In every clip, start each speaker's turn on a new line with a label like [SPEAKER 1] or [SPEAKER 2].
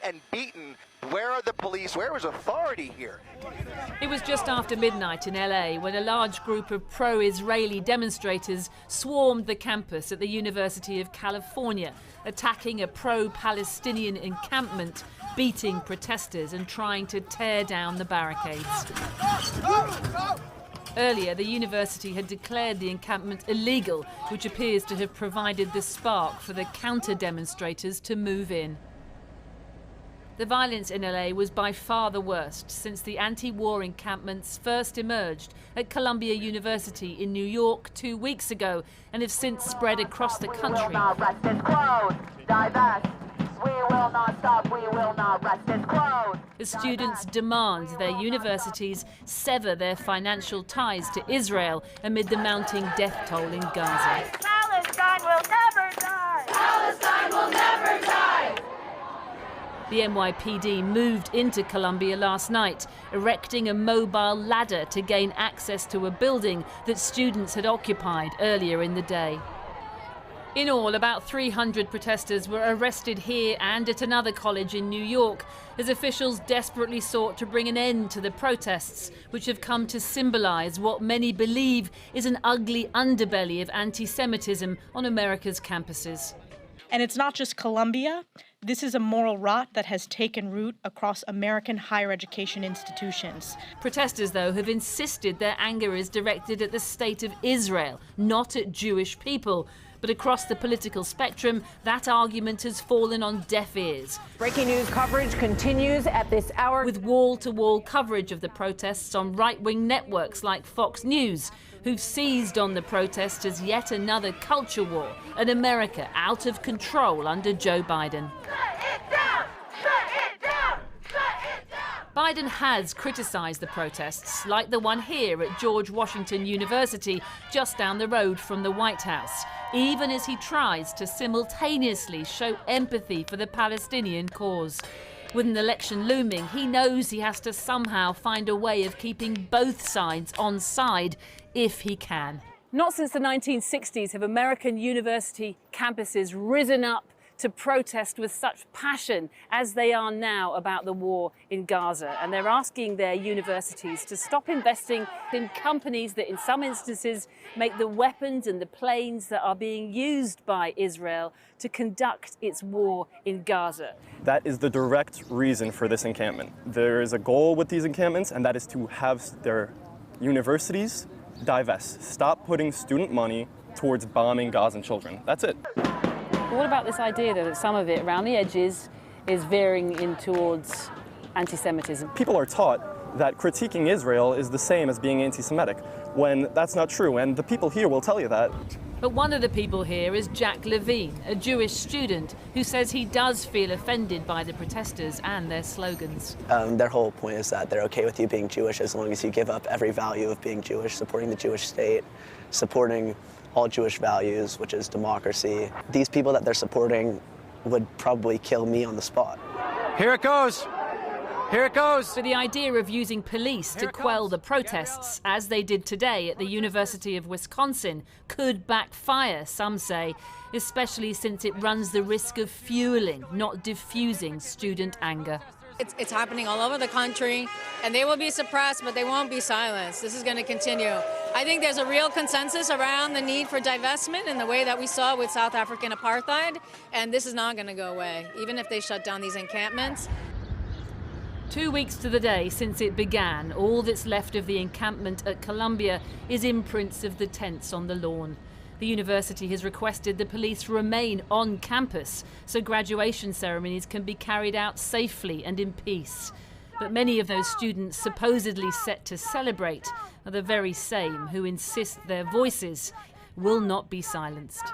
[SPEAKER 1] and beaten. Where are the police? Where was authority here?
[SPEAKER 2] It was just after midnight in LA when a large group of pro-Israeli demonstrators swarmed the campus at the University of California, attacking a pro-Palestinian encampment, beating protesters and trying to tear down the barricades. Earlier, the university had declared the encampment illegal, which appears to have provided the spark for the counter-demonstrators to move in. The violence in LA was by far the worst since the anti-war encampments first emerged at Columbia University in New York 2 weeks ago and have since spread across the country.
[SPEAKER 3] We will not rest, it's closed. Divest. We will not stop, we will not rest, it's closed.
[SPEAKER 2] As students demand their universities sever their financial ties to Israel amid the mounting death toll in Gaza.
[SPEAKER 3] Palestine will never die!
[SPEAKER 4] Palestine will never die!
[SPEAKER 2] The NYPD moved into Columbia last night, erecting a mobile ladder to gain access to a building that students had occupied earlier in the day. In all, about 300 protesters were arrested here and at another college in New York as officials desperately sought to bring an end to the protests, which have come to symbolize what many believe is an ugly underbelly of anti-Semitism on America's campuses.
[SPEAKER 5] And it's not just Columbia. This is a moral rot that has taken root across American higher education institutions.
[SPEAKER 2] Protesters, though, have insisted their anger is directed at the state of Israel, not at Jewish people. But across the political spectrum, that argument has fallen on deaf ears.
[SPEAKER 6] Breaking news coverage continues at this hour.
[SPEAKER 2] With wall-to-wall coverage of the protests on right-wing networks like Fox News, who've seized on the protest as yet another culture war, an America out of control under Joe Biden.
[SPEAKER 3] Shut it down! Shut it down! Shut it down!
[SPEAKER 2] Biden has criticised the protests, like the one here at George Washington University, just down the road from the White House, even as he tries to simultaneously show empathy for the Palestinian cause. With an election looming, he knows he has to somehow find a way of keeping both sides on side, if he can. Not since the 1960s have American university campuses risen up to protest with such passion as they are now about the war in Gaza. And they're asking their universities to stop investing in companies that in some instances make the weapons and the planes that are being used by Israel to conduct its war in Gaza.
[SPEAKER 7] That is the direct reason for this encampment. There is a goal with these encampments, and that is to have their universities divest. Stop putting student money towards bombing Gazan children. That's it.
[SPEAKER 2] What about this idea, though, that some of it around the edges is veering in towards anti-Semitism?
[SPEAKER 7] People are taught that critiquing Israel is the same as being anti-Semitic, when that's not true, and the people here will tell you that.
[SPEAKER 2] But one of the people here is Jack Levine, a Jewish student who says he does feel offended by the protesters and their slogans.
[SPEAKER 8] Their whole point is that they're okay with you being Jewish as long as you give up every value of being Jewish, supporting the Jewish state, supporting all Jewish values, which is democracy. These people that they're supporting would probably kill me on the spot.
[SPEAKER 9] Here it goes. Here it goes.
[SPEAKER 2] But the idea of using police to quell the protests, as they did today at the University of Wisconsin, could backfire, some say, especially since it runs the risk of fueling, not diffusing student anger.
[SPEAKER 10] It's happening all over the country, and they will be suppressed, but they won't be silenced. This is going to continue. I think there's a real consensus around the need for divestment in the way that we saw with South African apartheid, and this is not going to go away, even if they shut down these encampments.
[SPEAKER 2] 2 weeks to the day since it began, all that's left of the encampment at Columbia is imprints of the tents on the lawn. The university has requested the police remain on campus so graduation ceremonies can be carried out safely and in peace. But many of those students supposedly set to celebrate are the very same who insist their voices will not be silenced.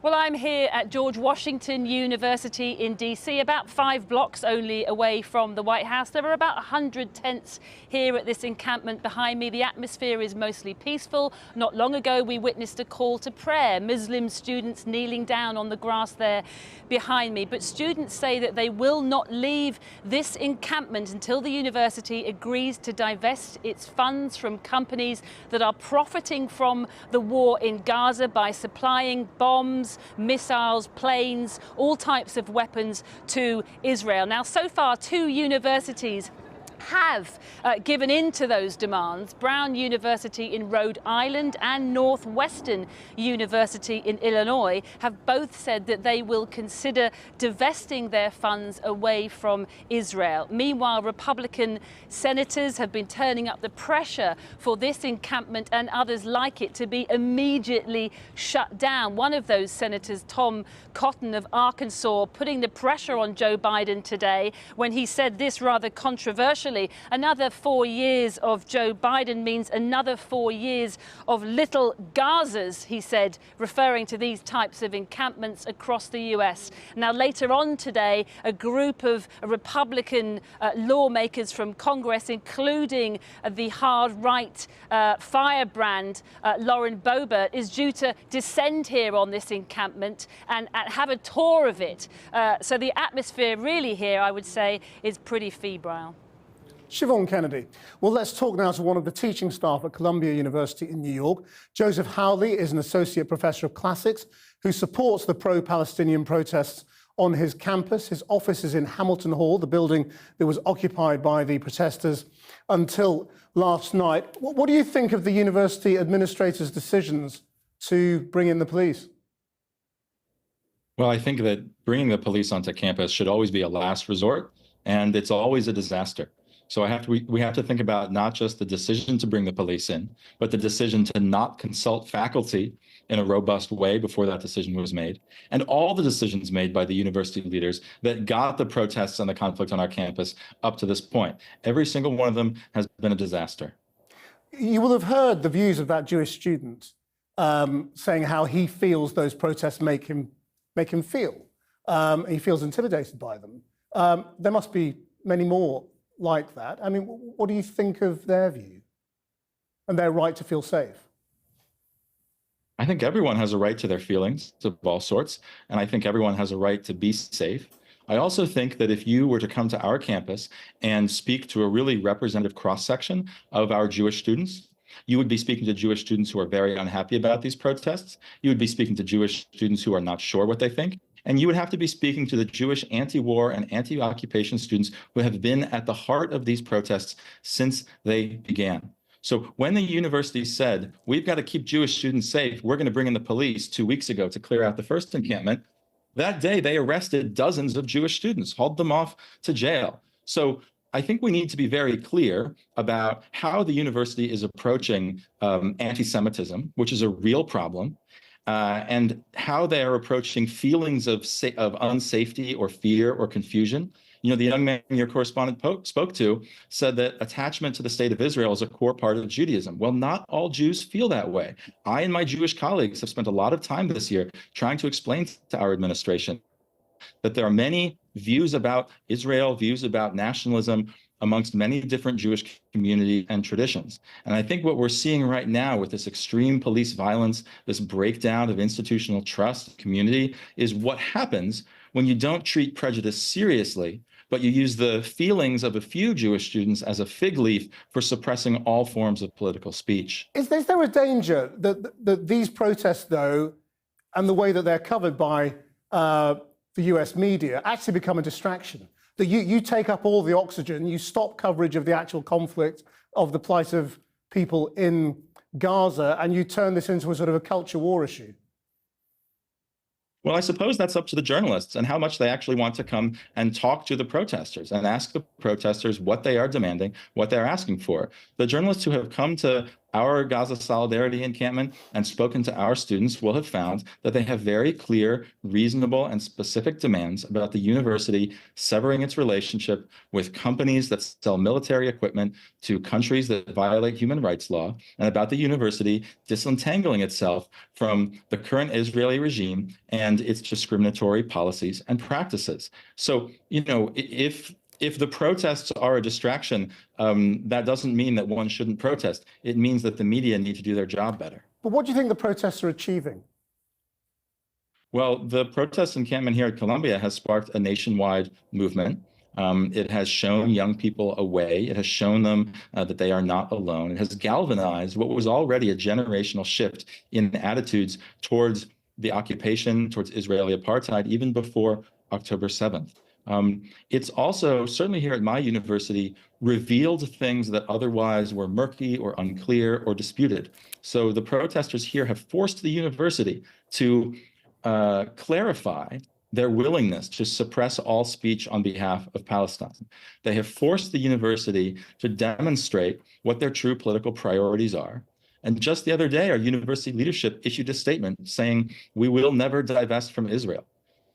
[SPEAKER 2] Well, I'm here at George Washington University in DC, about 5 blocks only away from the White House. There are about 100 tents here at this encampment behind me. The atmosphere is mostly peaceful. Not long ago, we witnessed a call to prayer, Muslim students kneeling down on the grass there behind me. But students say that they will not leave this encampment until the university agrees to divest its funds from companies that are profiting from the war in Gaza by supplying bombs drones, missiles, planes, all types of weapons to Israel. Now, so far, 2 universities have given in to those demands. Brown University in Rhode Island and Northwestern University in Illinois have both said that they will consider divesting their funds away from Israel. Meanwhile, Republican senators have been turning up the pressure for this encampment and others like it to be immediately shut down. One of those senators, Tom Cotton of Arkansas, putting the pressure on Joe Biden today when he said this rather controversially: another 4 years of Joe Biden means another 4 years of little Gazas, he said, referring to these types of encampments across the US. Now, later on today, a group of Republican lawmakers from Congress, including the hard-right firebrand Lauren Boebert, is due to descend here on this encampment and have a tour of it. So the atmosphere really here, I would say, is pretty febrile.
[SPEAKER 11] Siobhan Kennedy. Well, let's talk now to one of the teaching staff at Columbia University in New York. Joseph Howley is an associate professor of classics who supports the pro-Palestinian protests on his campus. His office is in Hamilton Hall, the building that was occupied by the protesters until last night. What do you think of the university administrator's decisions to bring in the police?
[SPEAKER 12] Well, I think that bringing the police onto campus should always be a last resort, and it's always a disaster. So we have to think about not just the decision to bring the police in, but the decision to not consult faculty in a robust way before that decision was made, and all the decisions made by the university leaders that got the protests and the conflict on our campus up to this point. Every single one of them has been a disaster.
[SPEAKER 11] You will have heard the views of that Jewish student saying how he feels those protests make him feel. He feels intimidated by them. There must be many more like that. I mean, what do you think of their view and their right to feel safe?
[SPEAKER 12] I think everyone has a right to their feelings of all sorts, and I think everyone has a right to be safe. I also think that if you were to come to our campus and speak to a really representative cross-section of our Jewish students, you would be speaking to Jewish students who are very unhappy about these protests. You would be speaking to Jewish students who are not sure what they think. And you would have to be speaking to the Jewish anti-war and anti-occupation students who have been at the heart of these protests since they began. So when the university said, we've got to keep Jewish students safe, we're going to bring in the police 2 weeks ago to clear out the first encampment, that day they arrested dozens of Jewish students, hauled them off to jail. So I think we need to be very clear about how the university is approaching anti-Semitism, which is a real problem, and how they are approaching feelings of unsafety or fear or confusion. You know, the young man your correspondent spoke to said that attachment to the state of Israel is a core part of Judaism. Well, not all Jews feel that way. I and my Jewish colleagues have spent a lot of time this year trying to explain to our administration that there are many views about Israel, views about nationalism amongst many different Jewish communities and traditions. And I think what we're seeing right now with this extreme police violence, this breakdown of institutional trust, community, is what happens when you don't treat prejudice seriously, but you use the feelings of a few Jewish students as a fig leaf for suppressing all forms of political speech.
[SPEAKER 11] Is there a danger that these protests, though, and the way that they're covered by the US media actually become a distraction? That you take up all the oxygen, you stop coverage of the actual conflict, of the plight of people in Gaza, and you turn this into a sort of a culture war issue?
[SPEAKER 12] Well, I suppose that's up to the journalists and how much they actually want to come and talk to the protesters and ask the protesters what they are demanding, what they're asking for. The journalists who have come to our Gaza Solidarity encampment and spoken to our students will have found that they have very clear, reasonable, and specific demands about the university severing its relationship with companies that sell military equipment to countries that violate human rights law, and about the university disentangling itself from the current Israeli regime and its discriminatory policies and practices. So, you know, if the protests are a distraction, that doesn't mean that one shouldn't protest. It means that the media need to do their job better.
[SPEAKER 11] But what do you think the protests are achieving?
[SPEAKER 12] Well, the protest encampment here at Columbia has sparked a nationwide movement. It has shown young people a way. It has shown them that they are not alone. It has galvanized what was already a generational shift in attitudes towards the occupation, towards Israeli apartheid, even before October 7th. It's also, certainly here at my university, revealed things that otherwise were murky or unclear or disputed. So the protesters here have forced the university to clarify their willingness to suppress all speech on behalf of Palestine. They have forced the university to demonstrate what their true political priorities are. And just the other day, our university leadership issued a statement saying, we will never divest from Israel.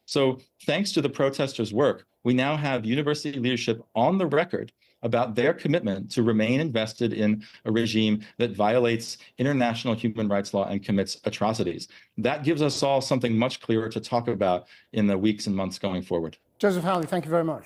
[SPEAKER 12] So thanks to the protesters' work, we now have university leadership on the record about their commitment to remain invested in a regime that violates international human rights law and commits atrocities. That gives us all something much clearer to talk about in the weeks and months going forward.
[SPEAKER 11] Joseph Howley, thank you very much.